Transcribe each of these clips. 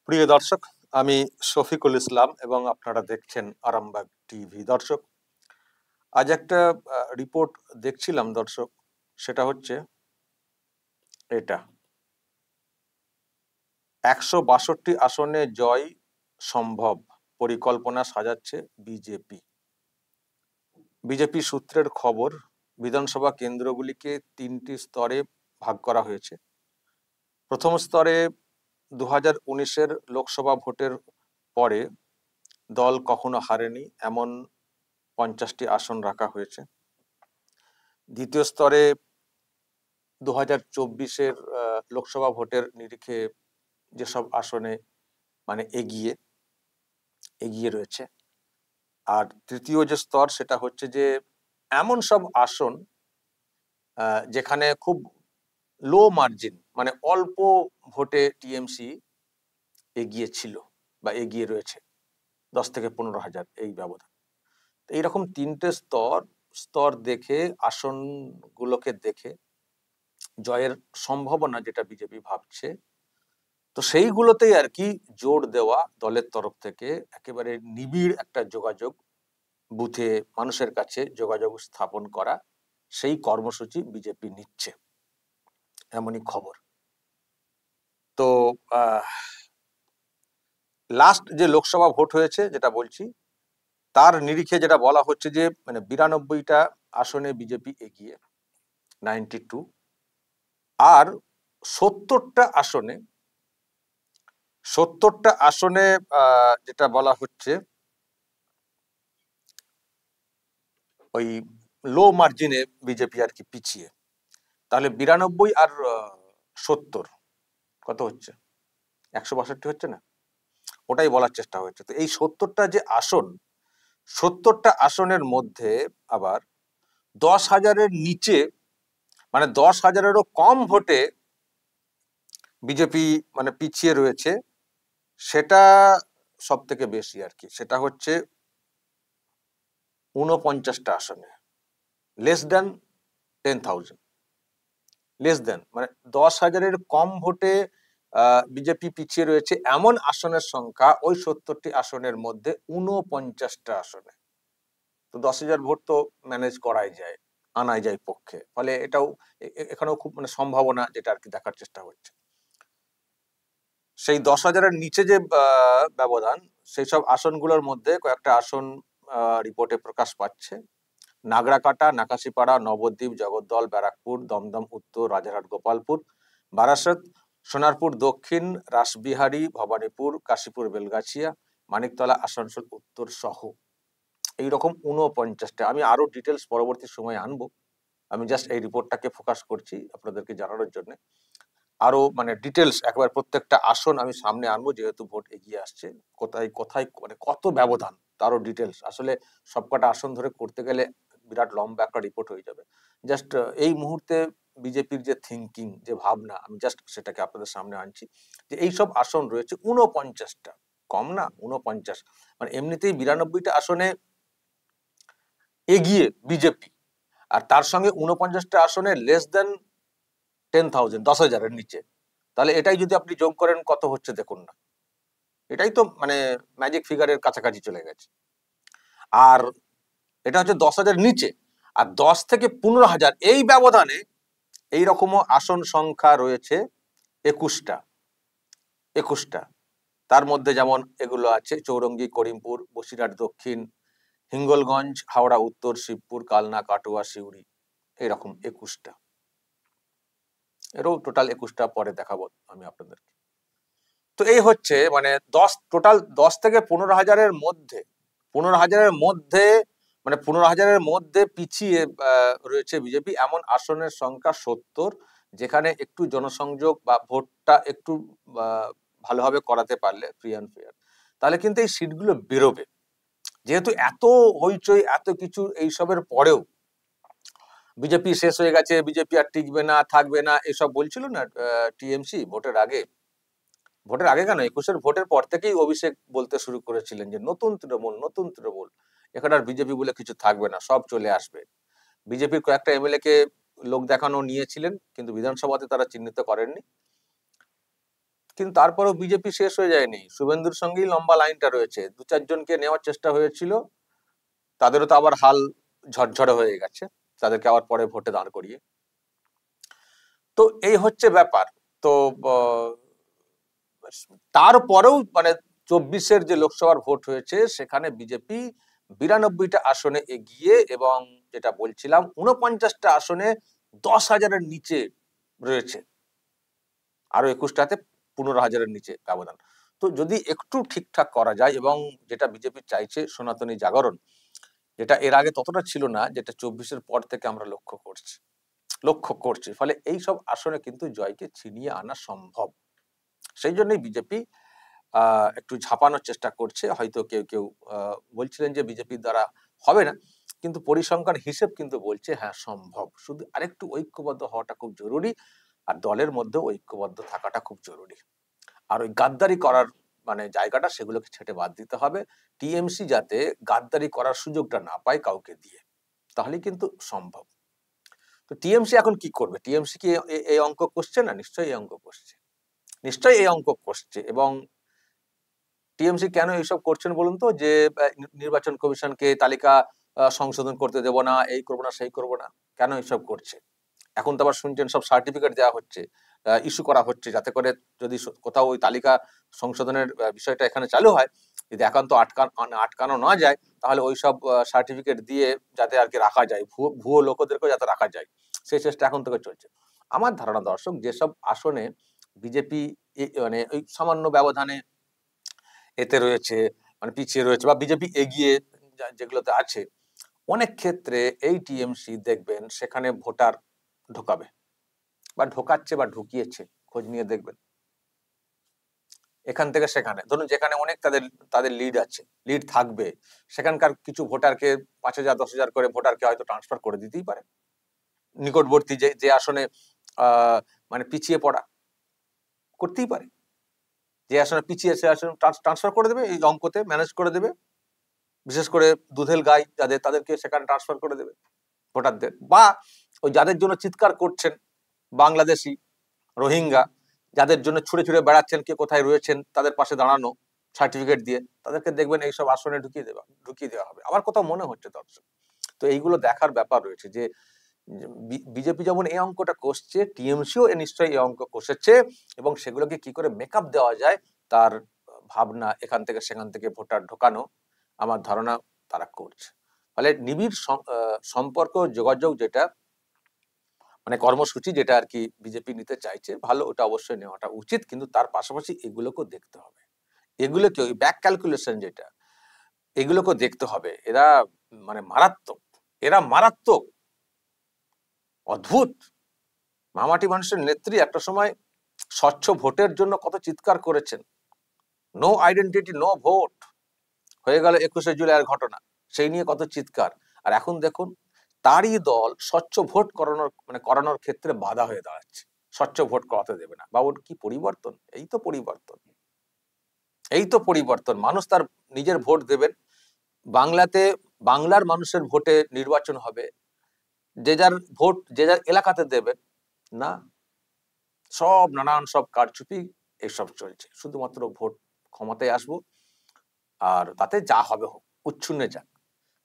প্রিয় দর্শক, আমি শফিকুল ইসলাম এবং আপনারা দেখছেন আরামবাগ টিভি। দর্শক, আজ একটা রিপোর্ট দেখছিলাম দর্শক, সেটা হচ্ছে এটা 162 আসনে জয় সম্ভব, পরিকল্পনা সাজাচ্ছে বিজেপি। বিজেপি সূত্রের খবর, বিধানসভা কেন্দ্রগুলিকে 3টি স্তরে ভাগ করা হয়েছে। প্রথম স্তরে 2019-এর লোকসভা ভোটের পরে দল কখনো হারেনি এমন 50টি আসন রাখা হয়েছে। দ্বিতীয় স্তরে 2024-এর লোকসভা ভোটের নিরিখে যেসব আসনে মানে এগিয়ে রয়েছে। আর তৃতীয় যে স্তর, সেটা হচ্ছে যে এমন সব আসন যেখানে খুব লো মার্জিন, মানে অল্প ভোটে টিএমসি এগিয়ে ছিল বা এগিয়ে রয়েছে, 10 থেকে 15,000 এই ব্যবধান। এইরকম 3টে স্তর দেখে, আসনগুলোকে দেখে জয়ের সম্ভাবনা যেটা বিজেপি ভাবছে, তো সেইগুলোতেই আর কি জোর দেওয়া দলের তরফ থেকে, একেবারে নিবিড় একটা যোগাযোগ, বুথে মানুষের কাছে যোগাযোগ স্থাপন করা, সেই কর্মসূচি বিজেপি নিচ্ছে, এমনই খবর। তো লাস্ট যে লোকসভা ভোট হয়েছে যেটা বলছি, তার নিরিখে যেটা বলা হচ্ছে যে মানে 92টা আসনে বিজেপি এগিয়ে, 92, আর 70টা আসনে যেটা বলা হচ্ছে ওই লো মার্জিনে বিজেপি আর কি পিছিয়ে। তাহলে 92 আর 70 কত হচ্ছে? 162 হচ্ছে না? ওটাই বলার চেষ্টা হচ্ছে। তো এই 70টা যে আসন, 70টা আসনের মধ্যে আবার 10,000-এর নিচে, মানে 10,000-এরও কম ভোটে বিজেপি মানে পিছিয়ে রয়েছে, সেটা সব থেকে বেশি আর কি। সেটা হচ্ছে 49টা আসনে, লেস দ্যান 10,000, লেস দ্যান মানে 10,000-এর কম ভোটে বিজেপি পিছিয়ে রয়েছে এমন আসনের সংখ্যা ওই 70টি আসনের মধ্যে 49টা আসনে। তো 10,000 ভোট তো ম্যানেজ করাই যায়, আনাই যায় পক্ষে। ফলে এটাও এখানেও খুব মানে সম্ভাবনা, যেটা আর কি দেখার চেষ্টা হচ্ছে। সেই 10,000-এর নিচে যে ব্যবধান, সেই সব আসনগুলোর মধ্যে কয়েকটা আসন রিপোর্টে প্রকাশ পাচ্ছে: নাগরাকাটা, নাকাশিপাড়া, নবদ্বীপ, জগদ্দল, ব্যারাকপুর, দমদম উত্তর, রাজারহাট, গোপালপুর, বারাসত, সোনারপুর দক্ষিণ, রাসবিহারী, ভবানীপুর, কাশীপুর, বেলগাছিয়া, মানিকতলা, আসানসোল উত্তর সহ এইরকম 49টা। আমি আরো ডিটেলস পরবর্তী সময়ে আনবো, আমি জাস্ট এই রিপোর্টটাকে ফোকাস করছি আপনাদেরকে জানানোর জন্য। আরো মানে ডিটেলস একবার প্রত্যেকটা আসন আমি সামনে আনবো, যেহেতু ভোট এগিয়ে আসছে, কোথায় কোথায় মানে কত ব্যবধান, তারও ডিটেলস। আসলে সবকটা আসন ধরে করতে গেলে বিরাট লম্বা একটা রিপোর্ট হয়ে যাবে। জাস্ট এই মুহূর্তে বিজেপির যে থিঙ্কিং, যে ভাবনা, আমি জাস্ট সেটাকে আপনাদের সামনে আনছি, যে এইসব আসন রয়েছে 49টা, কম না 49, মানে এমনিতেই 92টা আসনে এগিয়ে বিজেপি, আর তার সঙ্গে 49টা আসনে লেস দেন 10,000, 10,000-এর নিচে। তাহলে এটাই যদি আপনি যোগ করেন কত হচ্ছে দেখুন না, এটাই তো মানে ম্যাজিক ফিগারের কাছাকাছি চলে গেছে। আর এটা হচ্ছে 10,000 নিচে, আর 10 থেকে 15,000 এই ব্যবধানে এইরকমও আসন সংখ্যা রয়েছে 21টা। তার মধ্যে যেমন এগুলো আছে: চৌরঙ্গি, করিমপুর, বসিরহাট দক্ষিণ, হিঙ্গলগঞ্জ, হাওড়া উত্তর, শিবপুর, কালনা, কাটোয়া, সিউড়ি, এরকম 21টা। এরও টোটাল 21টা পরে দেখাবো আমি আপনাদেরকে। তো এই হচ্ছে মানে টোটাল 10 থেকে 15,000-এর মধ্যে, 15,000-এর মধ্যে মানে 15,000-এর মধ্যে পিছিয়ে রয়েছে বিজেপি এমন আসনের সংখ্যা 70, যেখানে একটু জনসংযোগ বা ভোটটা একটু ভালোভাবে করাতে পারলে, ফ্রি অ্যান্ড ফেয়ার, তাহলে কিন্তু এই সিটগুলো বেরোবে। যেহেতু এত হইচই, এত কিছু এইসবের পরেও বিজেপি শেষ হয়ে গেছে, বিজেপি আর টিকবে না, থাকবে না, এসব বলছিল না টিএমসি ভোটের আগে। ভোটের আগে কেন, 21-এর ভোটের পর থেকেই অভিষেক বলতে শুরু করেছিলেন যে নতুন তৃণমূল, এখানে আর বিজেপি বলে কিছু থাকবে না, সব চলে আসবে। বিজেপির কয়েকটা এমএলএ কে লোক দেখানো নিয়েছিলেন, কিন্তু বিধানসভাতে তারা চিহ্নিত করেননি। কিন্তু তারপরেও বিজেপি শেষ হয়ে যায়নি, শুভেন্দুর সঙ্গেই লম্বা লাইনটা রয়েছে। 2-4 জনকে নেওয়ার চেষ্টা হয়েছিল, তাদেরও তো আবার হাল ঝরঝরে হয়ে গেছে, তাদেরকে আবার পরে ভোটে দাঁড় করিয়ে। তো এই হচ্ছে ব্যাপার। তো তারপরেও মানে 24-এর যে লোকসভার ভোট হয়েছে সেখানে বিজেপি 92টা আসনে এগিয়ে, এবং যেটা বলছিলাম 49টা আসনে 10,000-এর নিচে রয়েছে, আরো 21টাতে 15,000-এর নিচে ব্যবধান। তো যদি একটু ঠিকঠাক করা যায়, এবং যেটা বিজেপি চাইছে সনাতনী জাগরণ, যেটা এর আগে ততটা ছিল না, যেটা 24-এর পর থেকে আমরা লক্ষ্য করছি, ফলে এই সব আসনে কিন্তু জয়কে ছিনিয়ে আনা সম্ভব। সেই জন্যই বিজেপি একটু ঝাঁপানোর চেষ্টা করছে। হয়তো কেউ কেউ বলছিলেন যে বিজেপির দ্বারা হবে না, কিন্তু পরিসংখ্যান হিসেব কিন্তু বলছে হ্যাঁ সম্ভব। শুধু আরেকটু ঐক্যবদ্ধ হওয়াটা খুব জরুরি, আর দলের মধ্যেও ঐক্যবদ্ধ থাকাটা খুব জরুরি। আর ওই গাদ্দারি করার মানে জায়গাটা, সেগুলোকে ছেটে বাদ দিতে হবে। টিএমসি যাতে গাদ্দারি করার সুযোগটা না পায় কাউকে দিয়ে, তাহলেই কিন্তু সম্ভব। তো টিএমসি এখন কি করবে? টিএমসি কি এই অঙ্ক কষছে না? নিশ্চয়ই এই অঙ্ক কষছে, নিশ্চয়ই এই অঙ্ক কষছে। এবং টিএমসি কেন এইসব করছেন বলুন তো? যে নির্বাচন কমিশনকে তালিকা সংশোধন করতে দেব না, এই করবো না, সেই করবো না, কেন এইসব করছে? এখন তো আবার শুনছেন সব সার্টিফিকেট দেওয়া হচ্ছে, ইস্যু করা হচ্ছে, যাতে করে যদি কোথাও ওই তালিকা সংশোধনের বিষয়টা এখানে চালু হয়, যদি একান্ত আটকানো না যায়, তাহলে ওই সব সার্টিফিকেট দিয়ে যাতে আর কি রাখা যায়, ভুয়ো লোকদেরকেও যাতে রাখা যায়, সেই চেষ্টা এখন থেকে চলছে। আমার ধারণা দর্শক, যেসব আসনে বিজেপি মানে ওই সামান্য ব্যবধানে এতে রয়েছে, মানে পিছিয়ে রয়েছে, বা বিজেপি এগিয়ে যেগুলোতে আছে, অনেক ক্ষেত্রে এই টিএমসি দেখবেন সেখানে ভোটার ঢোকাবে, বা ঢোকাচ্ছে, বা ঢুকিয়েছে, খোঁজ নিয়ে দেখবেন। এখান থেকে সেখানে ধরুন যেখানে অনেক তাদের লিড আছে, লিড থাকবে, সেখানকার কিছু ভোটারকে 5,000 10,000 করে ভোটারকে হয়তো ট্রান্সফার করে দিতেই পারে নিকটবর্তী যে আসনে মানে পিছিয়ে পড়া, করতেই পারে। যে আসনে পিছিয়ে সে আসনে ট্রান্সফার করে দেবে, এই অঙ্কতে ম্যানেজ করে দেবে। বিশেষ করে দুধেল গাই তাদেরকে সেখানে ট্রান্সফার করে দেবে ভোটারদের। বা ওই যাদের জন্য চিৎকার করছেন, বাংলাদেশি, রোহিঙ্গা, যাদের জন্য ছুড়ে ছুড়ে বেড়াচ্ছেন, কে কোথায় রয়েছেন, তাদের পাশে দাঁড়ানো সার্টিফিকেট দিয়ে, তাদেরকে দেখবেন এইসব আসনে ঢুকিয়ে দেওয়া হবে। আমার কোথাও মনে হচ্ছে দর্শক, তো এইগুলো দেখার ব্যাপার রয়েছে যে বিজেপি যেমন এই অঙ্কটা কষছে, টিএমসিও নিশ্চয়ই এই অঙ্ক কষেছে, এবং সেগুলোকে কি করে মেকআপ দেওয়া যায় তার ভাবনা, এখান থেকে সেখান থেকে ভোটার ঢোকানো, আমার ধারণা তারা করছে। ফলে নিবিড় সম্পর্ক যোগাযোগ যেটা মানে কর্মসূচি, যেটা আর কি বিজেপি নিতে চাইছে, ভালো, ওটা অবশ্যই নেওয়াটা উচিত, কিন্তু তার পাশাপাশি এগুলোকেও দেখতে হবে, এগুলোকে ওই ব্যাক ক্যালকুলেশন যেটা, এগুলোকেও দেখতে হবে। এরা মানে মারাত্মক, অদ্ভুত। মামাটি মানুষের নেত্রী একটা সময় স্বচ্ছ ভোটের জন্য কত চিৎকার করেছেন, নো আইডেন্টিটি নো ভোট, হয়ে গেল 21শে জুলাইয়ের ঘটনা, সেই নিয়ে কত চিৎকার। আর এখন দেখুন তারই দল স্বচ্ছ ভোট করানোর ক্ষেত্রে বাধা হয়ে দাঁড়াচ্ছে, স্বচ্ছ ভোট করাতে দেবে না। বাবুর কি পরিবর্তন! এই তো পরিবর্তন। মানুষ তার নিজের ভোট দেবেন, বাংলাতে বাংলার মানুষের ভোটে নির্বাচন হবে, যে যার ভোট যে যার এলাকাতে দেবেন না, সব নানান সব কারচুপি এসব চলছে। শুধুমাত্র ভোট, ক্ষমতায় আসবো, আর তাতে যা হবে হোক, উচ্ছন্নে যাক,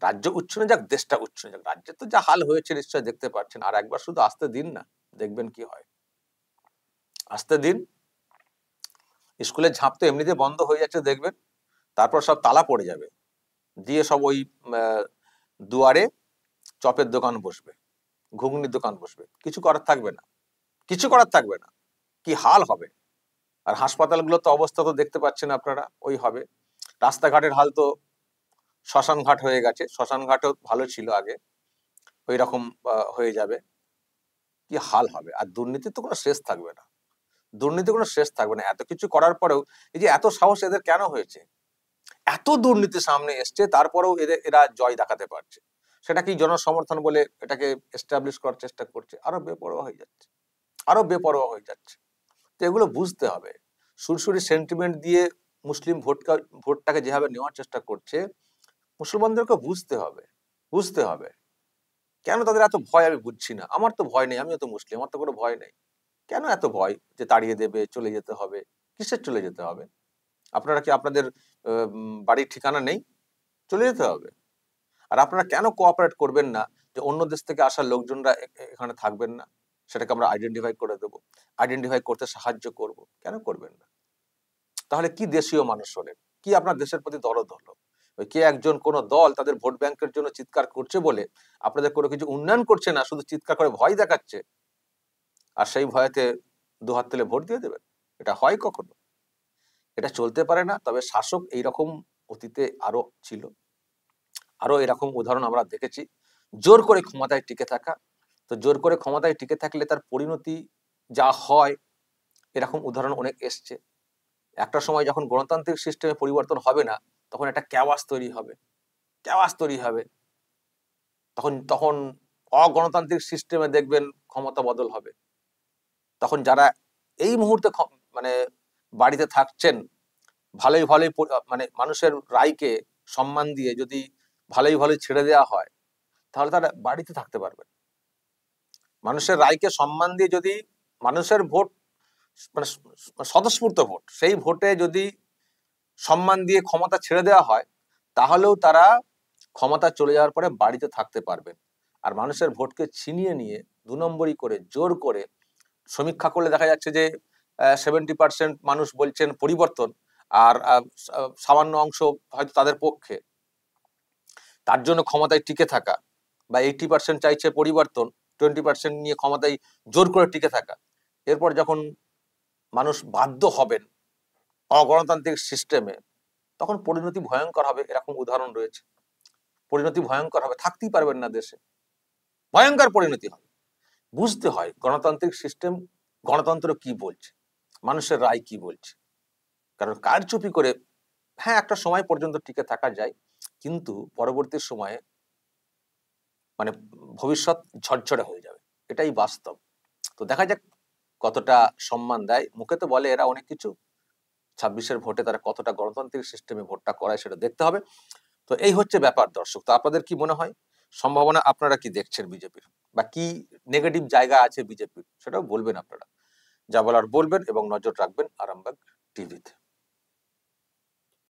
রাজ্য উচ্ছন্নে যাক, দেশটা উচ্ছন্নে যাক। রাজ্যে তো যা হাল হয়েছে নিশ্চয় দেখতে পাচ্ছেন, আর একবার শুধু আসতে দিন না, দেখবেন কি হয়। আসতে দিন, স্কুলের ঝাঁপ তো এমনিতে বন্ধ হয়ে যাচ্ছে দেখবেন, তারপর সব তালা পড়ে যাবে, দিয়ে সব ওই দুয়ারে চপের দোকান বসবে, ঘুগনির দোকান বসবে, কিছু করার থাকবে না, কি হাল হবে। আর হাসপাতালগুলো তো অবস্থা তো দেখতে পাচ্ছেন আপনারা, ওই হবে। রাস্তাঘাটের হাল তো শ্মশান ঘাট হয়ে গেছে, শ্মশান ঘাটও ভালো ছিল আগে, ওই রকম হয়ে যাবে, কি হাল হবে। আর দুর্নীতির তো কোনো শেষ থাকবে না, এত কিছু করার পরেও এই যে এত সাহস এদের কেন হয়েছে, এত দুর্নীতি সামনে এসছে, তারপরেও এরা জয় দেখাতে পারছে। সেটা কি জনসমর্থন বলে এটাকে এস্টাবলিশ করার চেষ্টা করছে, আরো বেপরোয়া হয়ে যাচ্ছে। তো এগুলো বুঝতে হবে। সুরসুরি সেন্টিমেন্ট দিয়ে মুসলিম ভোটটাকে যেভাবে নেওয়ার চেষ্টা করছে, মুসলমানদেরকে বুঝতে হবে কেন তাদের এত ভয়, আমি বুঝছি না। আমার তো ভয় নেই, আমিও তো মুসলিম, আমার তো কোনো ভয় নেই। কেন এত ভয় যে তাড়িয়ে দেবে, চলে যেতে হবে? কিসের চলে যেতে হবে? আপনারা কি আপনাদের বাড়ির ঠিকানা নেই? চলে যেতে হবে। আর আপনারা কেন কোঅপারেট করবেন না যে অন্য দেশ থেকে আসা লোকজনরা এখানে থাকবেন না? সেটাকে আমরা আইডেন্টিফাই করে দেব। আইডেন্টিফাই করতে সাহায্য করব। কেন করবেন না? তাহলে কি দেশীয় মানুষ হলেন? কি আপনার দেশের প্রতি দরদ হলো? ওই কে একজন কোন দল তাদের ভোট ব্যাংকের জন্য চিৎকার করছে বলে আপনাদের কোনো কিছু উন্নয়ন করছে না, শুধু চিৎকার করে ভয় দেখাচ্ছে। আর সেই ভয়েতে দুহাত তুলে ভোট দিয়ে দেবেন? এটা হয় কখনো? এটা চলতে পারে না। তবে শাসক এইরকম অতীতে আরো ছিল। আরো এরকম উদাহরণ আমরা দেখেছি। জোর করে ক্ষমতায় টিকে থাকা। তো জোর করে ক্ষমতায় টিকে থাকলে তার পরিণতি যা হয়, এরকম উদাহরণ অনেক এসছে। একটা সময় যখন গণতান্ত্রিক সিস্টেমে পরিবর্তন হবে না, তখন একটা ক্যাওয়াস তৈরি হবে। ক্যাওয়াস তৈরি হবে। তখন তখন অগণতান্ত্রিক সিস্টেমে দেখবেন ক্ষমতা বদল হবে। তখন যারা এই মুহূর্তে মানে বাড়িতে থাকছেন, ভালোই মানে মানুষের রায়কে সম্মান দিয়ে যদি ভালোই ছেড়ে দেওয়া হয়, তাহলে তারা বাড়িতে থাকতে পারবেন। মানুষের রায়কে সম্মান দিয়ে যদি মানুষের ভোট, মানে স্বতঃস্ফূর্ত ভোট, সেই ভোটে যদি সম্মান দিয়ে ক্ষমতা ছেড়ে দেওয়া হয়, তাহলেও তারা ক্ষমতা চলে যাওয়ার পরে বাড়িতে থাকতে পারবেন। আর মানুষের ভোটকে ছিনিয়ে নিয়ে ২ নম্বরই করে জোর করে সমীক্ষা করলে দেখা যাচ্ছে যে 70% মানুষ বলছেন পরিবর্তন, আর সামান্য অংশ হয়তো তাদের পক্ষে। তার জন্য ক্ষমতায় টিকে থাকা, বা 80% চাইছে পরিবর্তন, 20% নিয়ে ক্ষমতায় জোর করে টিকে থাকা। এরপর যখন মানুষ বাধ্য হবেন অগণতান্ত্রিক সিস্টেমে, তখন পরিণতি ভয়ঙ্কর হবে। এরকম উদাহরণ রয়েছে। পরিণতি ভয়ঙ্কর হবে, থাকতেই পারবেন না দেশে। ভয়ঙ্কর পরিণতি হবে। বুঝতে হয় গণতান্ত্রিক সিস্টেম, গণতন্ত্র কি বলছে, মানুষের রায় কি বলছে। কারণ কারচুপি করে হ্যাঁ একটা সময় পর্যন্ত টিকে থাকা যায়, কিন্তু পরবর্তী সময়ে মানে ভবিষ্যৎ ঝরঝরে হয়ে যাবে। এটাই বাস্তব। তো দেখা যাক কতটা সম্মান দেয়। মুখে তো বলে এরা অনেক কিছু, 26-এর ভোটে তারা কতটা গণতান্ত্রিক সিস্টেমে ভোটটা করায় সেটা দেখতে হবে। তো এই হচ্ছে ব্যাপার দর্শক। তো আপনাদের কি মনে হয়, সম্ভাবনা আপনারা কি দেখছেন বিজেপির, বা কি নেগেটিভ জায়গা আছে বিজেপির, সেটাও বলবেন আপনারা। যা বলার বলবেন এবং নজর রাখবেন আরামবাগ টিভিতে।